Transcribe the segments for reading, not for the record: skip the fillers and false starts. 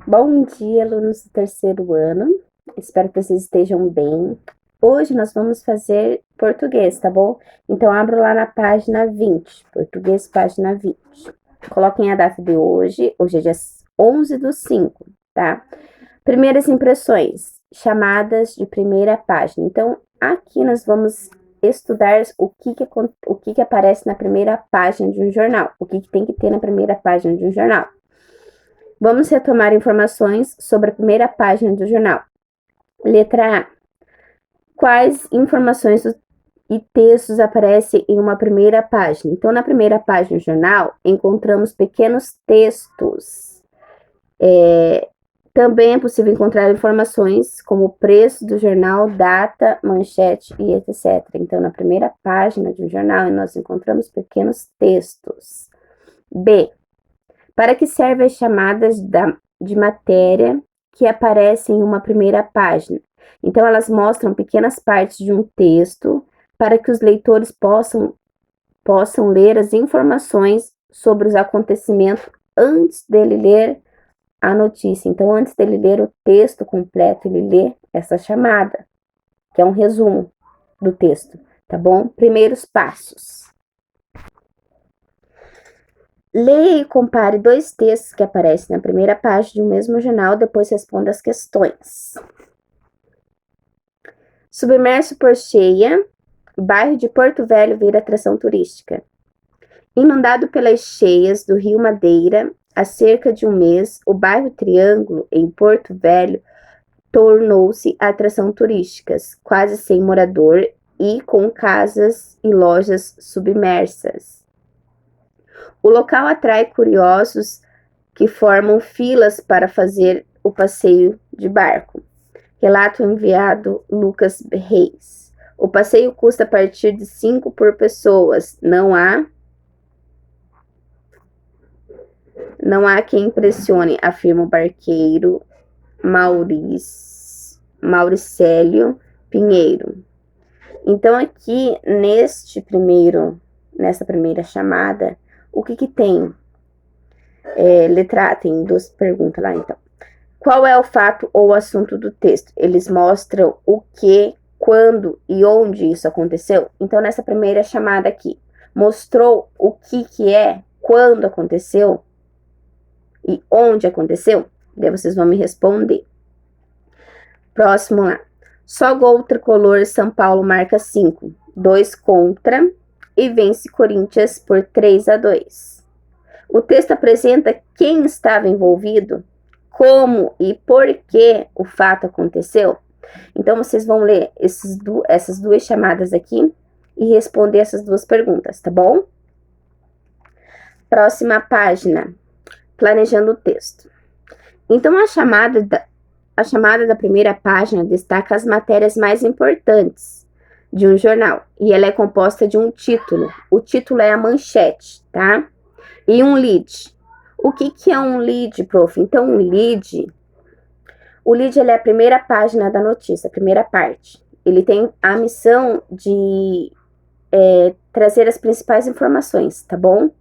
Bom dia, alunos do terceiro ano. Espero que vocês estejam bem. Hoje nós vamos fazer português, tá bom? Então, abro lá na página 20, português, página 20. Coloquem a data de hoje. Hoje é dia 11/5, tá? Primeiras impressões, chamadas de primeira página. Então, aqui nós vamos estudar o que aparece na primeira página de um jornal. O que tem que ter na primeira página de um jornal. Vamos retomar informações sobre a primeira página do jornal. Letra A. Quais informações e textos aparecem em uma primeira página? Então, na primeira página do jornal, encontramos pequenos textos. Também é possível encontrar informações como o preço do jornal, data, manchete e etc. Então, na primeira página de um jornal, nós encontramos pequenos textos. B. Para que servem as chamadas de matéria que aparecem em uma primeira página? Então, elas mostram pequenas partes de um texto para que os leitores possam ler as informações sobre os acontecimentos antes dele ler a notícia. Então, antes dele ler o texto completo, ele lê essa chamada, que é um resumo do texto, tá bom? Primeiros passos. Leia e compare dois textos que aparecem na primeira página de um mesmo jornal, depois responda as questões. Submerso por cheia, bairro de Porto Velho vira atração turística. Inundado pelas cheias do Rio Madeira, há cerca de um mês, o bairro Triângulo, em Porto Velho, tornou-se atração turística, quase sem morador e com casas e lojas submersas. O local atrai curiosos que formam filas para fazer o passeio de barco. Relato enviado Lucas Reis. O passeio custa a partir de 5 por pessoas. Não há quem impressione, afirma o barqueiro Mauricélio Pinheiro. Então, aqui nessa primeira chamada, o que tem? Letra A, tem duas perguntas lá, então. Qual é o fato ou assunto do texto? Eles mostram o que, quando e onde isso aconteceu. Então, nessa primeira chamada aqui, mostrou o que é, quando aconteceu e onde aconteceu? Daí vocês vão me responder. Próximo lá. Só gol tricolor, São Paulo marca 5. 2 contra e vence Corinthians por 3-2. O texto apresenta quem estava envolvido, como e por que o fato aconteceu. Então, vocês vão ler essas duas chamadas aqui e responder essas duas perguntas, tá bom? Próxima página, planejando o texto. Então, a chamada da primeira página destaca as matérias mais importantes de um jornal, e ela é composta de um título. O título é a manchete, tá? E um lead. O que é um lead, prof? Então, o lead ele é a primeira página da notícia, a primeira parte. Ele tem a missão de trazer as principais informações, tá bom?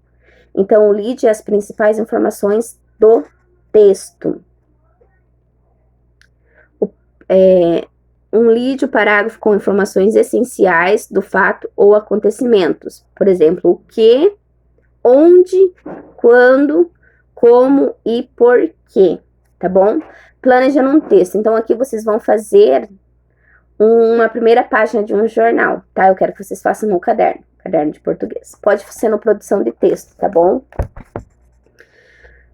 Então, o lead é as principais informações do texto. Um lead, o parágrafo com informações essenciais do fato ou acontecimentos. Por exemplo, o que, onde, quando, como e por quê, tá bom? Planejando um texto. Então, aqui vocês vão fazer uma primeira página de um jornal, tá? Eu quero que vocês façam no caderno de português. Pode ser no produção de texto, tá bom?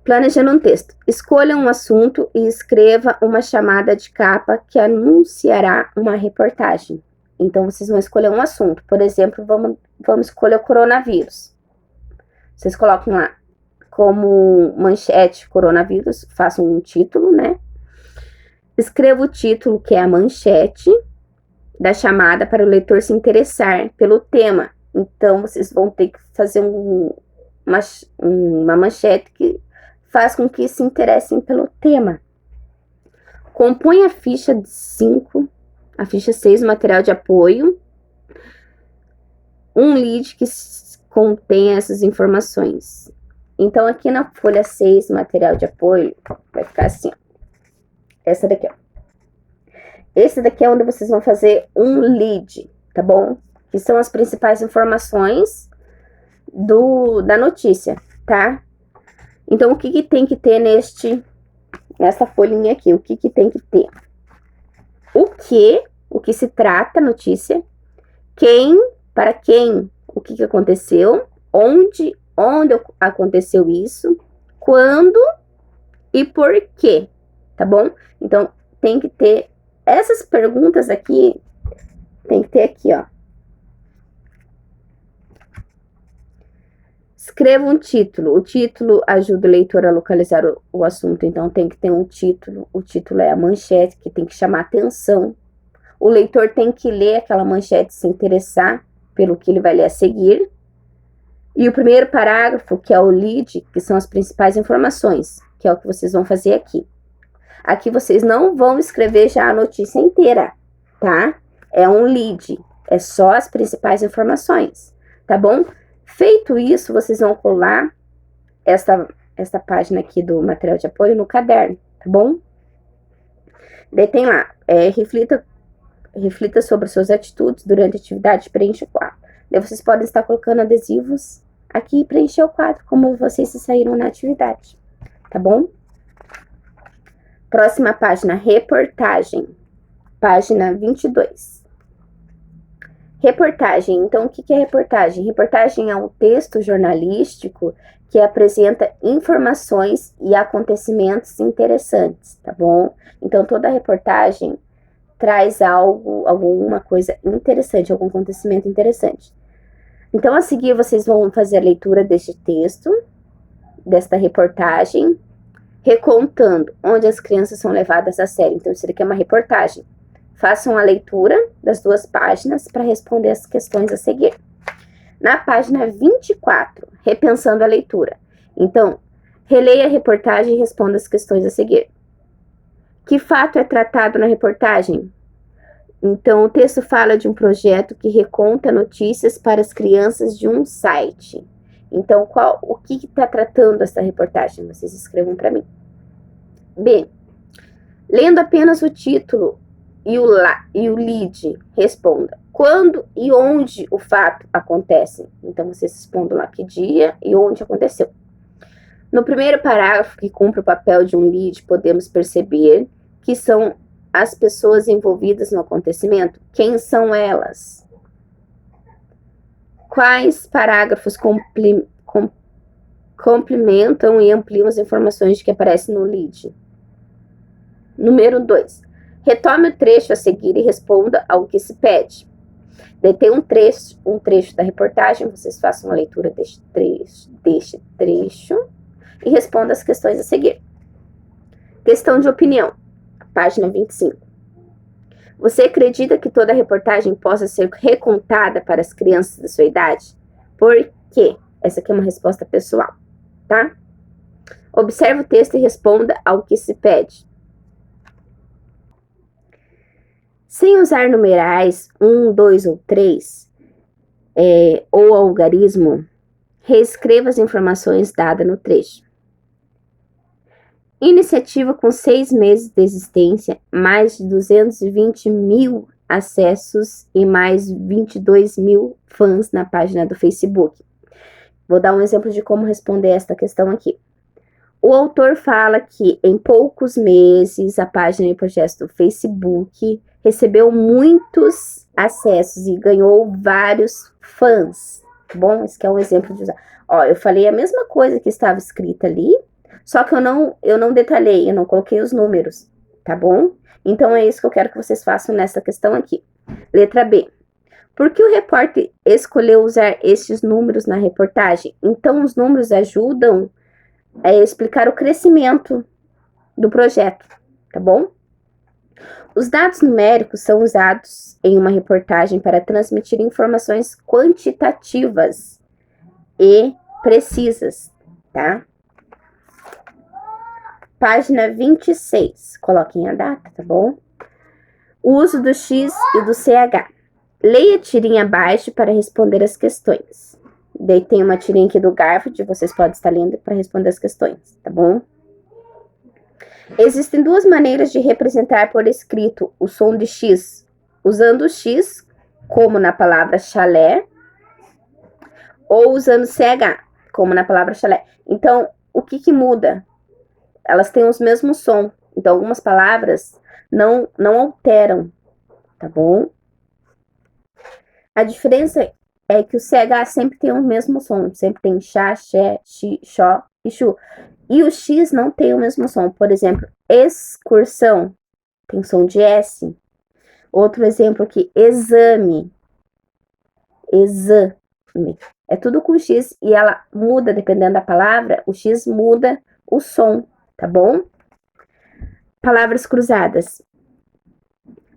Planejando um texto. Escolha um assunto e escreva uma chamada de capa que anunciará uma reportagem. Então, vocês vão escolher um assunto. Por exemplo, vamos escolher o coronavírus. Vocês colocam lá como manchete coronavírus, façam um título, né? Escreva o título, que é a manchete da chamada, para o leitor se interessar pelo tema. Então, vocês vão ter que fazer uma manchete que faz com que se interessem pelo tema. Compõe a ficha 6, material de apoio. Um lead que contém essas informações. Então, aqui na folha 6, material de apoio, vai ficar assim, ó. Essa daqui, ó. Esse daqui é onde vocês vão fazer um lead, tá bom? Que são as principais informações da notícia, tá? Então, o que tem que ter nessa folhinha aqui? O que tem que ter? O que se trata a notícia, quem, para quem, o que aconteceu, onde aconteceu isso, quando e por quê, tá bom? Então, tem que ter essas perguntas aqui, tem que ter aqui, ó. Escreva um título. O título ajuda o leitor a localizar o assunto, então tem que ter um título. O título é a manchete, que tem que chamar atenção. O leitor tem que ler aquela manchete, se interessar pelo que ele vai ler a seguir. E o primeiro parágrafo, que é o lead, que são as principais informações, que é o que vocês vão fazer aqui. Aqui vocês não vão escrever já a notícia inteira, tá? É um lead, é só as principais informações, tá bom? Feito isso, vocês vão colar esta página aqui do material de apoio no caderno, tá bom? Daí tem lá, reflita sobre suas atitudes durante a atividade, preencha o quadro. Daí vocês podem estar colocando adesivos aqui e preencher o quadro, como vocês se saíram na atividade, tá bom? Próxima página, reportagem, página 22. Reportagem, então o que é reportagem? Reportagem é um texto jornalístico que apresenta informações e acontecimentos interessantes, tá bom? Então toda reportagem traz alguma coisa interessante, algum acontecimento interessante. Então a seguir vocês vão fazer a leitura deste texto, desta reportagem, recontando onde as crianças são levadas a sério. Então isso daqui é uma reportagem. Façam a leitura das 2 páginas para responder as questões a seguir. Na página 24, repensando a leitura. Então, releia a reportagem e responda as questões a seguir. Que fato é tratado na reportagem? Então, o texto fala de um projeto que reconta notícias para as crianças de um site. Então, o que está tratando essa reportagem? Vocês escrevam para mim. B. Lendo apenas o título e o lead, responda quando e onde o fato acontece. Então, vocês respondam lá que dia e onde aconteceu. No primeiro parágrafo, que cumpre o papel de um lead, podemos perceber que são as pessoas envolvidas no acontecimento. Quem são elas? Quais parágrafos complementam e ampliam as informações que aparecem no lead? Número 2. Retome o trecho a seguir e responda ao que se pede. Daí tem um trecho da reportagem, vocês façam a leitura deste trecho e respondam as questões a seguir. Questão de opinião, página 25. Você acredita que toda a reportagem possa ser recontada para as crianças da sua idade? Por quê? Essa aqui é uma resposta pessoal, tá? Observe o texto e responda ao que se pede. Sem usar numerais 1, 2 ou 3, ou algarismo, reescreva as informações dadas no trecho. Iniciativa com 6 meses de existência, mais de 220 mil acessos e mais 22 mil fãs na página do Facebook. Vou dar um exemplo de como responder esta questão aqui. O autor fala que em poucos meses a página e projeto do Facebook recebeu muitos acessos e ganhou vários fãs. Bom, esse aqui é um exemplo de usar. Ó, eu falei a mesma coisa que estava escrita ali, só que eu não detalhei, eu não coloquei os números, tá bom? Então é isso que eu quero que vocês façam nessa questão aqui. Letra B. Por que o repórter escolheu usar estes números na reportagem? Então os números ajudam a explicar o crescimento do projeto, tá bom? Os dados numéricos são usados em uma reportagem para transmitir informações quantitativas e precisas, tá? Página 26, coloquem a data, tá bom? O uso do X e do CH. Leia a tirinha abaixo para responder as questões. Daí tem uma tirinha aqui do Garfield, vocês podem estar lendo para responder as questões, tá bom? Existem duas maneiras de representar por escrito o som de X, usando o X, como na palavra chalé, ou usando CH, como na palavra chalé. Então, o que muda? Elas têm os mesmos sons. Então, algumas palavras não alteram, tá bom? A diferença é que o CH sempre tem o mesmo som. Sempre tem chá, xé, xi, xó e chu. E o X não tem o mesmo som. Por exemplo, excursão tem som de S. Outro exemplo aqui, exame. Exame. É tudo com X e ela muda, dependendo da palavra, o X muda o som, tá bom? Palavras cruzadas.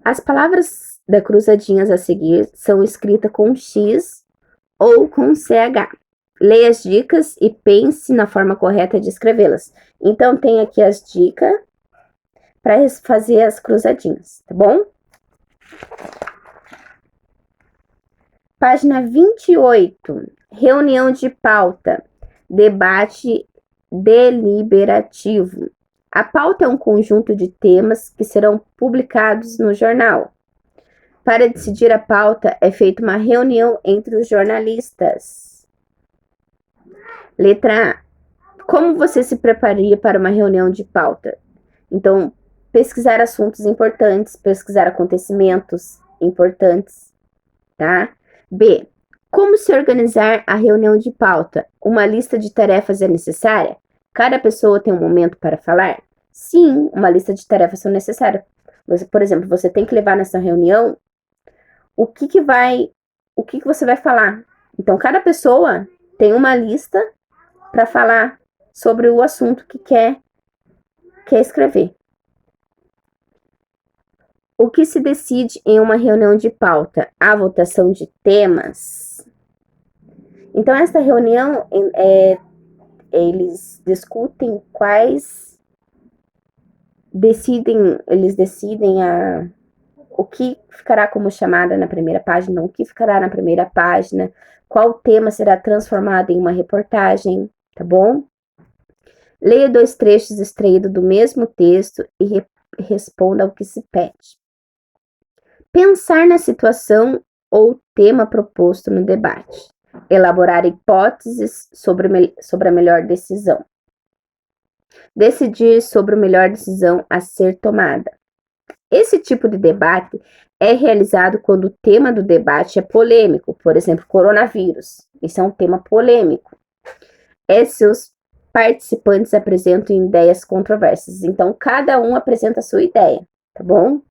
As palavras da cruzadinhas a seguir são escritas com X ou com CH. Leia as dicas e pense na forma correta de escrevê-las. Então, tem aqui as dicas para fazer as cruzadinhas, tá bom? Página 28. Reunião de pauta. Debate deliberativo. A pauta é um conjunto de temas que serão publicados no jornal. Para decidir a pauta, é feita uma reunião entre os jornalistas. Letra A. Como você se prepararia para uma reunião de pauta? Então, pesquisar assuntos importantes, pesquisar acontecimentos importantes, tá? B. Como se organizar a reunião de pauta? Uma lista de tarefas é necessária? Cada pessoa tem um momento para falar? Sim, uma lista de tarefas são necessárias. Por exemplo, você tem que levar nessa reunião o que você vai falar. Então, cada pessoa tem uma lista para falar sobre o assunto que quer escrever. O que se decide em uma reunião de pauta? A votação de temas. Então, esta reunião, eles discutem eles decidem o que ficará como chamada na primeira página, o que ficará na primeira página, qual tema será transformado em uma reportagem, tá bom? Leia 2 trechos extraídos do mesmo texto e responda ao que se pede. Pensar na situação ou tema proposto no debate. Elaborar hipóteses sobre a melhor decisão. Decidir sobre a melhor decisão a ser tomada. Esse tipo de debate é realizado quando o tema do debate é polêmico, por exemplo, coronavírus. Isso é um tema polêmico. Seus participantes apresentam ideias controversas, então cada um apresenta a sua ideia, tá bom?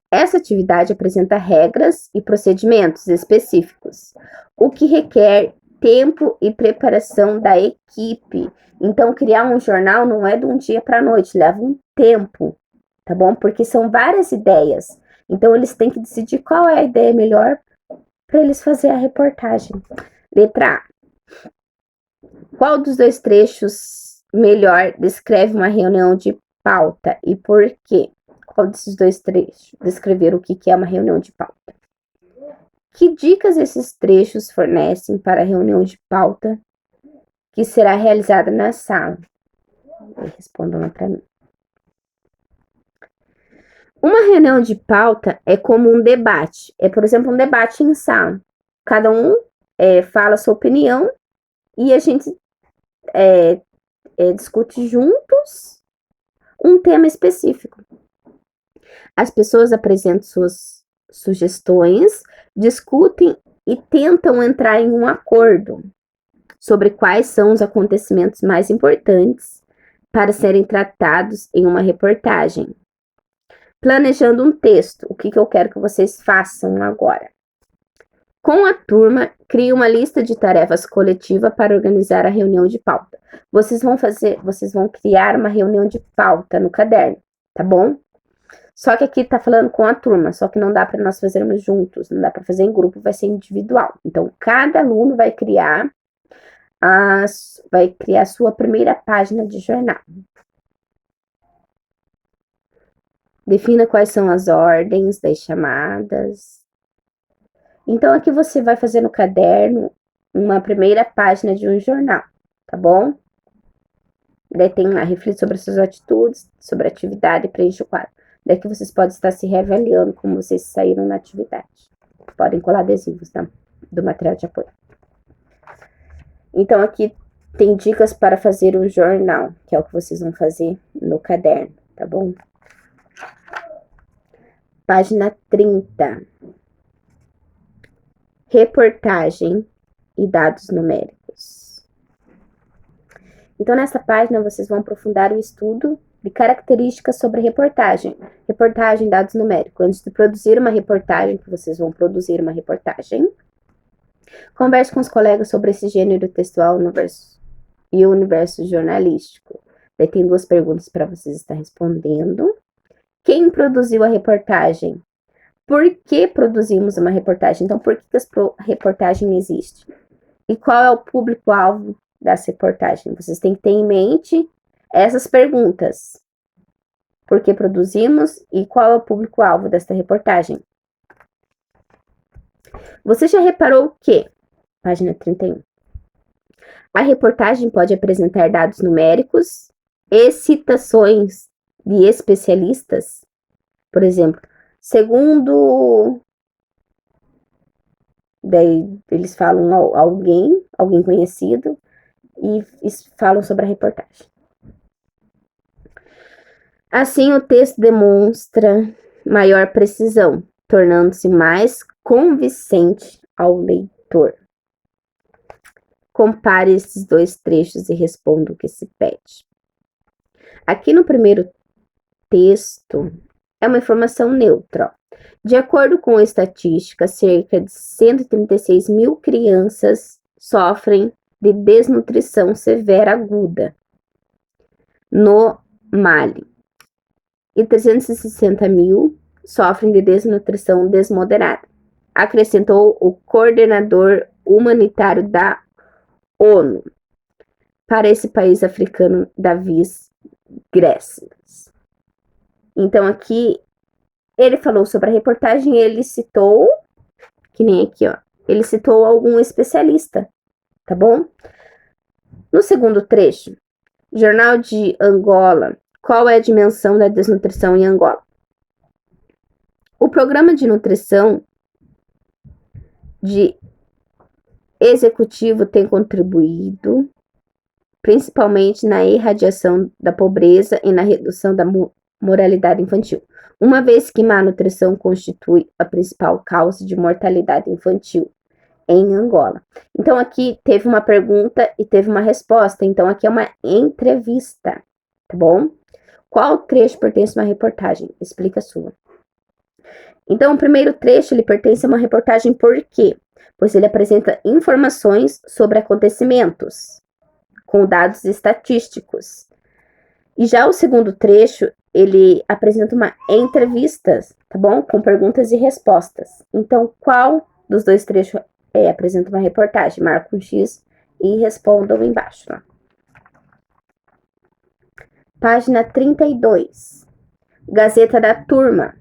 Essa atividade apresenta regras e procedimentos específicos, o que requer tempo e preparação da equipe. Então, criar um jornal não é de um dia para a noite, leva um tempo, tá bom? Porque são várias ideias. Então, eles têm que decidir qual é a ideia melhor para eles fazerem a reportagem. Letra A. Qual dos 2 trechos melhor descreve uma reunião de pauta e por quê? Qual desses 2 trechos descrever o que é uma reunião de pauta? Que dicas esses trechos fornecem para a reunião de pauta que será realizada na sala? Respondam lá para mim. Uma reunião de pauta é como um debate. É, por exemplo, um debate em sala. Cada um fala a sua opinião e a gente discute juntos um tema específico. As pessoas apresentam suas sugestões, discutem e tentam entrar em um acordo sobre quais são os acontecimentos mais importantes para serem tratados em uma reportagem. Planejando um texto, o que eu quero que vocês façam agora? Com a turma, crie uma lista de tarefas coletiva para organizar a reunião de pauta. Vocês vão criar uma reunião de pauta no caderno, tá bom? Só que aqui tá falando com a turma, só que não dá para nós fazermos juntos, não dá para fazer em grupo, vai ser individual. Então, cada aluno vai criar a sua primeira página de jornal. Defina quais são as ordens das chamadas. Então, aqui você vai fazer no caderno uma primeira página de um jornal, tá bom? Daí tem lá, reflita sobre as suas atitudes, sobre a atividade e preencha o quadro. Daí que vocês podem estar se reavaliando como vocês saíram na atividade. Podem colar adesivos, tá? Do material de apoio. Então, aqui tem dicas para fazer o jornal, que é o que vocês vão fazer no caderno, tá bom? Página 30. Reportagem e dados numéricos. Então, nessa página, vocês vão aprofundar o estudo de características sobre reportagem. Reportagem, dados numéricos. Antes de produzir uma reportagem, que vocês vão produzir uma reportagem, converse com os colegas sobre esse gênero textual e o universo jornalístico. Daí tem 2 perguntas para vocês estar respondendo. Quem produziu a reportagem? Por que produzimos uma reportagem? Então, por que a reportagem existe? E qual é o público-alvo dessa reportagem? Vocês têm que ter em mente essas perguntas. Por que produzimos e qual é o público-alvo desta reportagem? Você já reparou que, página 31, a reportagem pode apresentar dados numéricos e citações de especialistas? Por exemplo, segundo... Daí eles falam alguém conhecido e falam sobre a reportagem. Assim, o texto demonstra maior precisão, tornando-se mais convincente ao leitor. Compare esses 2 trechos e responda o que se pede. Aqui no primeiro texto é uma informação neutra. De acordo com a estatística, cerca de 136 mil crianças sofrem de desnutrição severa aguda no Mali e 360 mil sofrem de desnutrição desmoderada, acrescentou o coordenador humanitário da ONU para esse país africano, David Gressels. Então, aqui ele falou sobre a reportagem, ele citou, que nem aqui, ó, ele citou algum especialista, tá bom? No segundo trecho, Jornal de Angola, qual é a dimensão da desnutrição em Angola? O programa de nutrição de executivo tem contribuído principalmente na erradiação da pobreza e na redução da mortalidade infantil, uma vez que má nutrição constitui a principal causa de mortalidade infantil em Angola. Então, aqui teve uma pergunta e teve uma resposta. Então, aqui é uma entrevista, tá bom? Qual trecho pertence a uma reportagem? Explica a sua. Então, o primeiro trecho, ele pertence a uma reportagem por quê? Pois ele apresenta informações sobre acontecimentos, com dados estatísticos. E já o segundo trecho, ele apresenta uma entrevista, tá bom? Com perguntas e respostas. Então, qual dos 2 trechos apresenta uma reportagem? Marca um X e respondam embaixo. Tá? Página 32. Gazeta da Turma.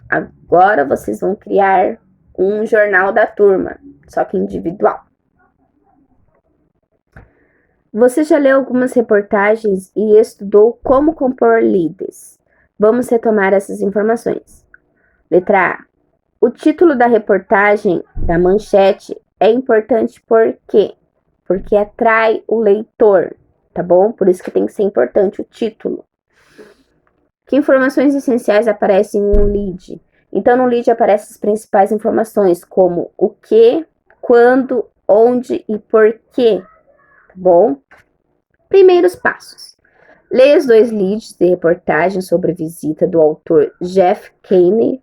Agora vocês vão criar um jornal da turma, só que individual. Você já leu algumas reportagens e estudou como compor leads. Vamos retomar essas informações. Letra A. O título da reportagem, da manchete, é importante por quê? Porque atrai o leitor, tá bom? Por isso que tem que ser importante o título. Que informações essenciais aparecem em um lead? Então, no lead aparecem as principais informações, como o que, quando, onde e por quê, tá bom? Primeiros passos. Leia os 2 leads de reportagem sobre a visita do autor Jeff Kenney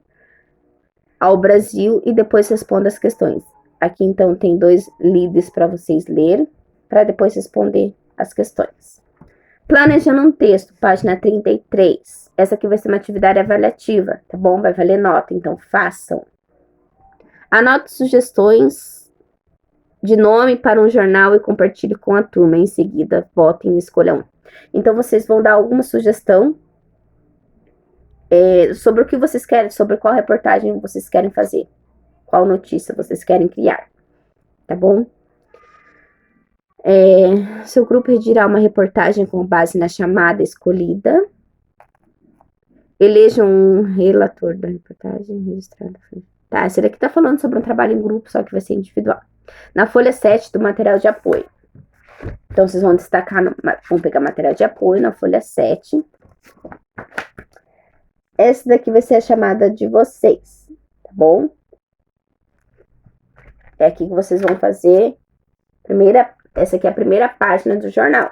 ao Brasil e depois responda as questões. Aqui, então, tem 2 leads para vocês lerem, para depois responder as questões. Planejando um texto, página 33. Essa aqui vai ser uma atividade avaliativa, tá bom? Vai valer nota, então façam. Anote sugestões de nome para um jornal e compartilhe com a turma. Em seguida, votem e escolham um. Então, vocês vão dar alguma sugestão sobre o que vocês querem, sobre qual reportagem vocês querem fazer, qual notícia vocês querem criar, tá bom? Seu grupo redigirá uma reportagem com base na chamada escolhida. Eleja um relator da reportagem registrada. Tá, esse daqui tá falando sobre um trabalho em grupo, só que vai ser individual. Na folha 7 do material de apoio. Então, vocês vão destacar, vão pegar material de apoio na folha 7. Essa daqui vai ser a chamada de vocês, tá bom? É aqui que vocês vão fazer. Essa aqui é a primeira página do jornal.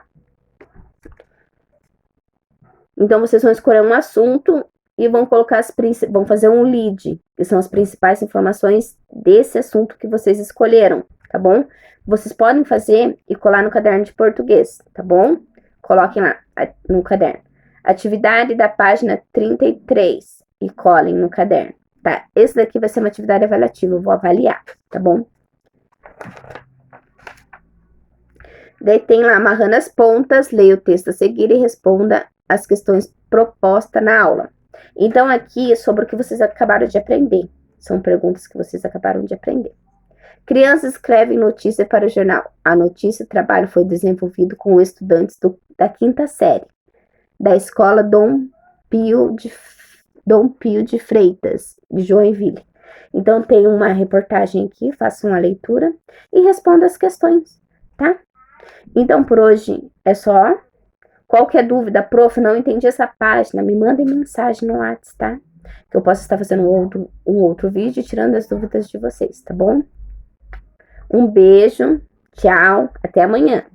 Então, vocês vão escolher um assunto e vão colocar vão fazer um lead, que são as principais informações desse assunto que vocês escolheram, tá bom? Vocês podem fazer e colar no caderno de português, tá bom? Coloquem lá no caderno. Atividade da página 33 e colhem no caderno, tá? Esse daqui vai ser uma atividade avaliativa, eu vou avaliar, tá bom? Daí tem lá, amarrando as pontas, leia o texto a seguir e responda as questões propostas na aula. Então, aqui é sobre o que vocês acabaram de aprender. São perguntas que vocês acabaram de aprender. Crianças escrevem notícia para o jornal. A notícia, o trabalho foi desenvolvido com estudantes da 5ª série, da escola Dom Pio de Freitas, de Joinville. Então, tem uma reportagem aqui, façam a leitura e responda as questões, tá? Então, por hoje é só. Qualquer dúvida, prof, não entendi essa página, me mandem mensagem no WhatsApp, tá? Que eu posso estar fazendo um outro vídeo tirando as dúvidas de vocês, tá bom? Um beijo, tchau, até amanhã.